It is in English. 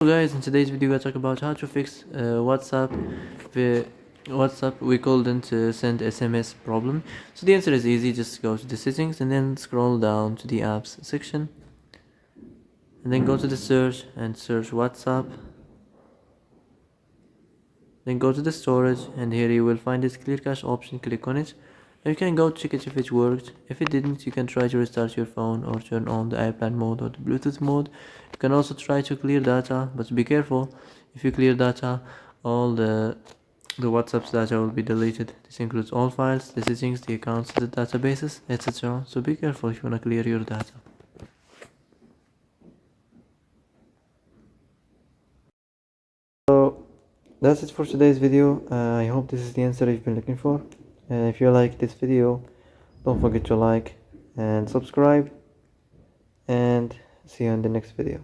So guys, in today's video I talk about how to fix WhatsApp. We couldn't send SMS problem. So the answer is easy. Just go to the settings and then scroll down to the apps section, and then go to the search and search WhatsApp. Then go to the storage, and here you will find this clear cache option. Click on it. Now you can go check it if it worked. If it didn't, you can try to restart your phone or turn on the airplane mode or the Bluetooth mode. You can also try to clear data, but be careful. If you clear data, all the WhatsApp's data will be deleted. This includes all files, the settings, the accounts, the databases, etc. So be careful if you want to clear your data. So that's it for today's video. I hope this is the answer you've been looking for. If you like this video, don't forget to like and subscribe, and see you in the next video.